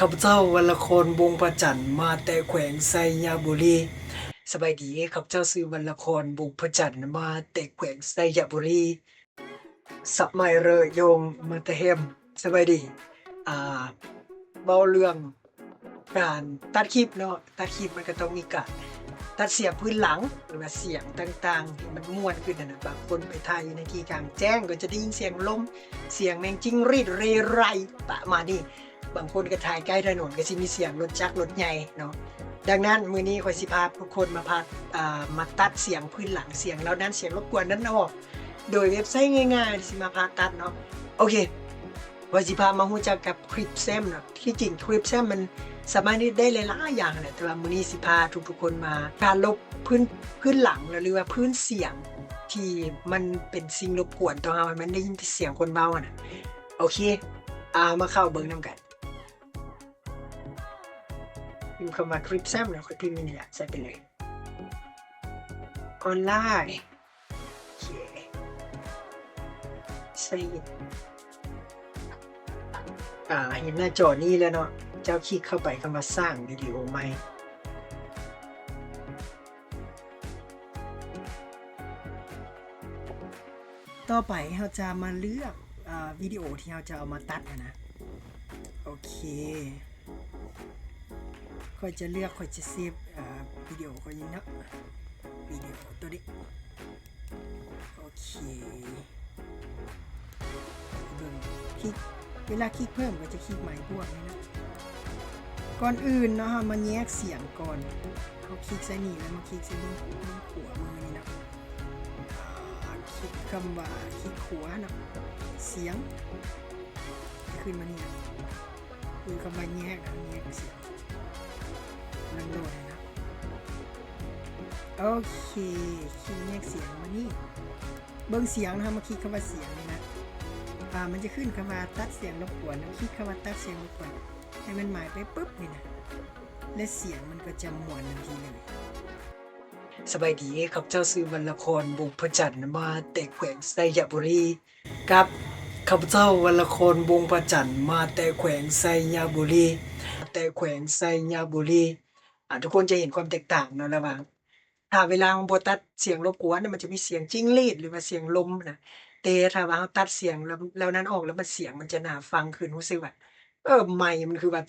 ข้าพเจ้าวรรณคนวงศ์ประจันทร์มาแต่แขวงไซยบุรีสบายดีข้าพเจ้าชื่อวรรณคนวงศ์ประจันทร์มาแต่แขวงไซยบุรีสมัยเรยโยงมาแต่เฮมสบายดีอ่าเบาเรื่องการตัดคลิปเนาะตัดคลิปมันก็ต้องมีการตัดเสียงพื้นหลังหรือว่าเสียงต่างๆที่มันม่วนขึ้นนะบางคนไปถ่ายอยู่ในที่กลางแจ้งก็จะได้ยินเสียงลมเสียงแมงจิ้งหรีดเรไรประมาณนี้ บางคนก็ถ่ายใกล้ถนนก็สิมีเสียงรถจักรรถใหญ่เนาะดังนั้นมื้อนี้ข้อยสิพาทุกคนมาตัดเสียงพื้นหลังเสียงแล้วนั้นเสียงรบกวนนั้นออกโดยเว็บไซต์ง่ายๆสิมาพาตัดเนาะโอเคข้อยสิพามารู้จักกับคลิปแซมเนาะที่จริงคลิปแซมมันสามารถเฮ็ดได้หลายๆอย่างแหละแต่ว่ามื้อนี้สิพาทุกๆคนมาการลบพื้นหลังหรือว่าพื้นเสียงที่มันเป็นสิ่งรบกวนต่อเราให้มันได้ยินแต่เสียงคนเว้าน่ะโอเคมาเข้าเบิ่งนำกัน พิมพ์คำว่าคลิปแซมแล้วค่อยพิมพ์นี่แหละใส่ไปเลยออนไลน์โอเคใส่เห็นหน้าจอนี้แล้วเนาะเจ้าคลิกเข้าไปคำว่าสร้างวิดีโอใหม่ต่อไปเราจะมาเลือกวิดีโอที่เราจะเอามาตัดนะโอเคค่อยจะเลือกค่อยจะเซฟวิดีโอค่อยนี้เนาะวิดีโอตัวนี้โอเคเบิ่งคลิกเวลาคลิกเพิ่มก็จะคลิกใหม่พวกนี้นะก่อนอื่นเนาะมันแยกเสียงก่อนเขาคลิกใส่นี่แล้วมาคลิกใส่บนหัวมือนี่นะคลิกคำว่าคลิกหัวนะเสียงขึ้นมานี่คือคำว่าแยกเสียงนั่งโดนนะโอเคคลิกแยกเสียงมานี่เบิ่งเสียงนะมาคลิกคำว่าเสียงนี่นะมันจะขึ้นคำว่าตัดเสียงรบกวนนะคลิกคำว่าตัดเสียงรบกวนให้มันหมายไปปุ๊บนี่นะและเสียงมันก็จะม่วนทันทีเลยสบายดีครับเจ้าซื้อวรรณครวงศ์ประจันทร์มาแต่แขวงไซยบุรีครับข้าพเจ้าวรรณครวงศ์ประจันทร์มาแต่แขวงไซยบุรีทุกคนจะเห็นความแตกต่างเนาะระหว่างถ้าเวลาเราบ่ตัดเสียงรบกวนมันจะมีเสียงจิ้งหรีดหรือว่าเสียงลมนะแต่ถ้าว่าเราตัดเสียงแล้วนั้นออกแล้วมันเสียงมันจะน่าฟังขึ้นรู้สึกว่าไมค์มันคือแบบ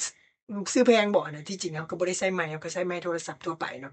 ซื้อแพงบ่นะที่จริงเราก็บ่ได้ใช้ไมค์เราก็ใช้ไมค์โทรศัพท์ทั่วไปเนาะ